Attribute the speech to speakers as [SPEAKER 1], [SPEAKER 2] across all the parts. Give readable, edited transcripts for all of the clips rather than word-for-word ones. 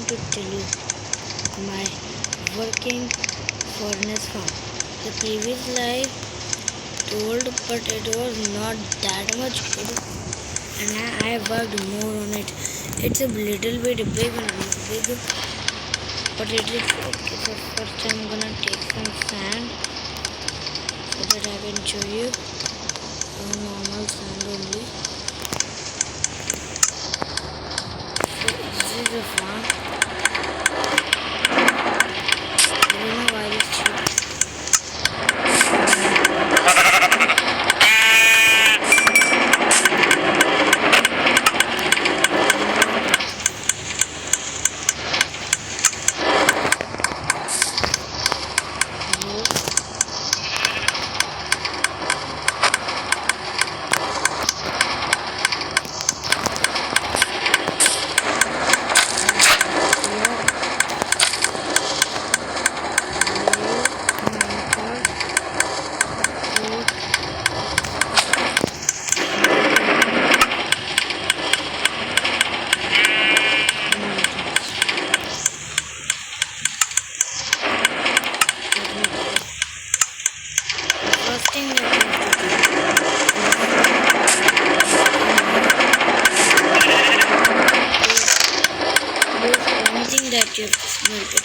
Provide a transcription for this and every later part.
[SPEAKER 1] to tell you my working furnace farm. The previous life told, but it was not that much good, and I worked more on it. It's a little bit big and big, but it is okay. So first I'm gonna take some sand so that I can show you normal sand only. So this is the farm. I don't know why this cheap. First thing we have to do is anything that you've melted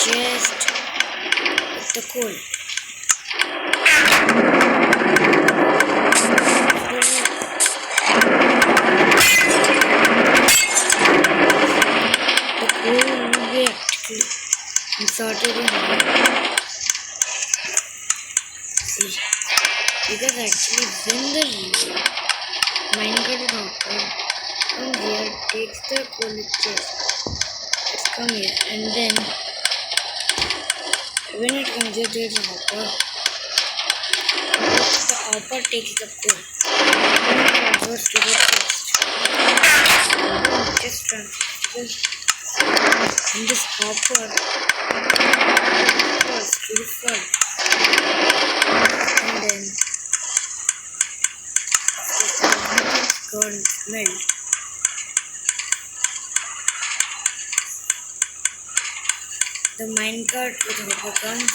[SPEAKER 1] chest with the coal. The coal will be actually inserted in here. See, because actually when the minecart hopper from here takes the coal chest, it's come here, and then when it comes here, there's a hopper. The hopper takes the coal and transfers to the chest. Just transfers in this hopper first to the front, and then it's gone melt. The minecart with hopper comes.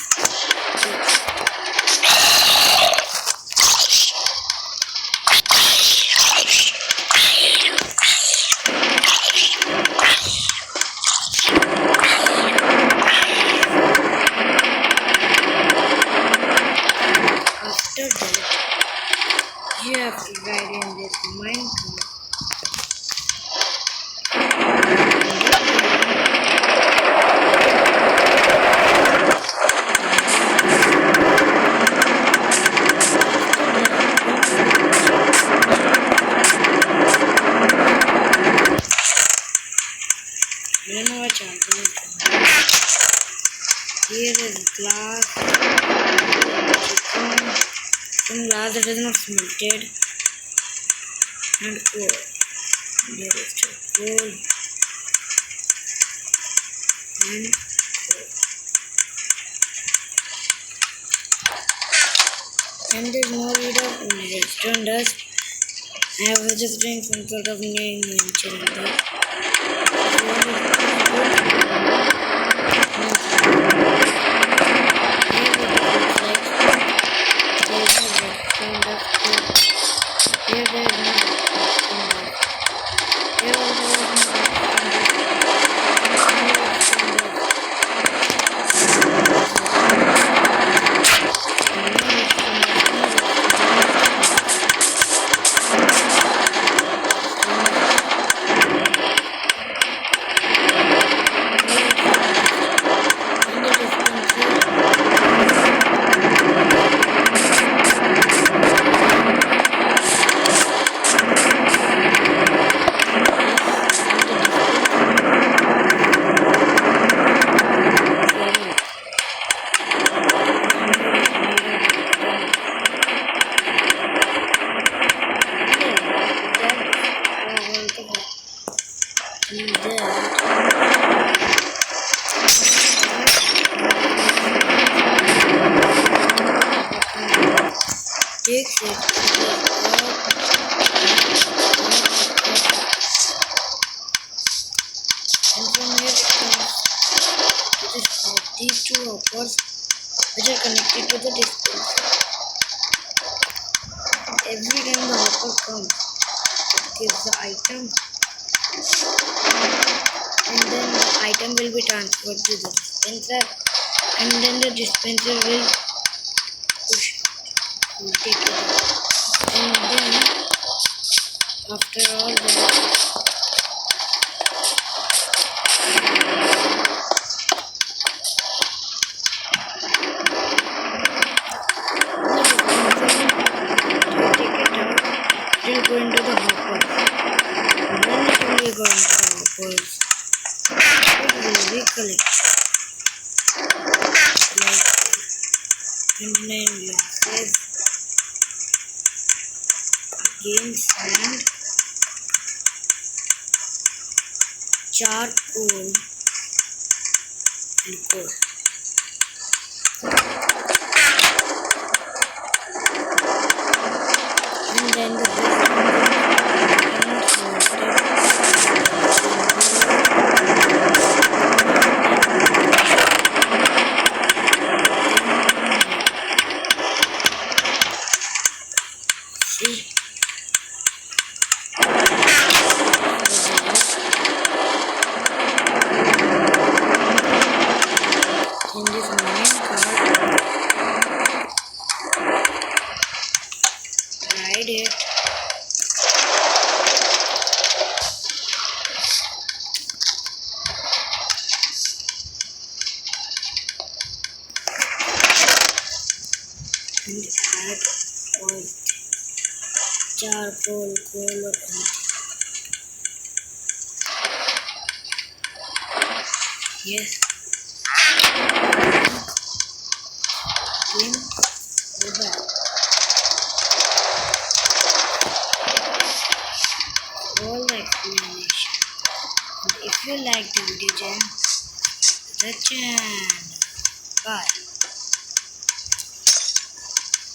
[SPEAKER 1] After that, you have to ride in this minecart. I don't know what champion is. Here is glass, some glass that is not smelted, and coal. There is the coal and coal. And there's no need of redstone dust. I was just doing some sort of new invention with it. takes it to the and from here it comes to this hop. These two hoppers which are connected to the dispenser. Every time the hopper comes, it gives the item and then the item will be transferred to the dispenser and then the dispenser will push will take it out. And then after all that it will go into the hopper. Then it will go into the hoppers. It will recollect like 29 glasses, again sand, charcoal and coal. And then the rest see in this main card, ride it. And add oil, charcoal, coal or anything. Yes. Then go back. All the explanation. And if you like the video, then the channel. Bye.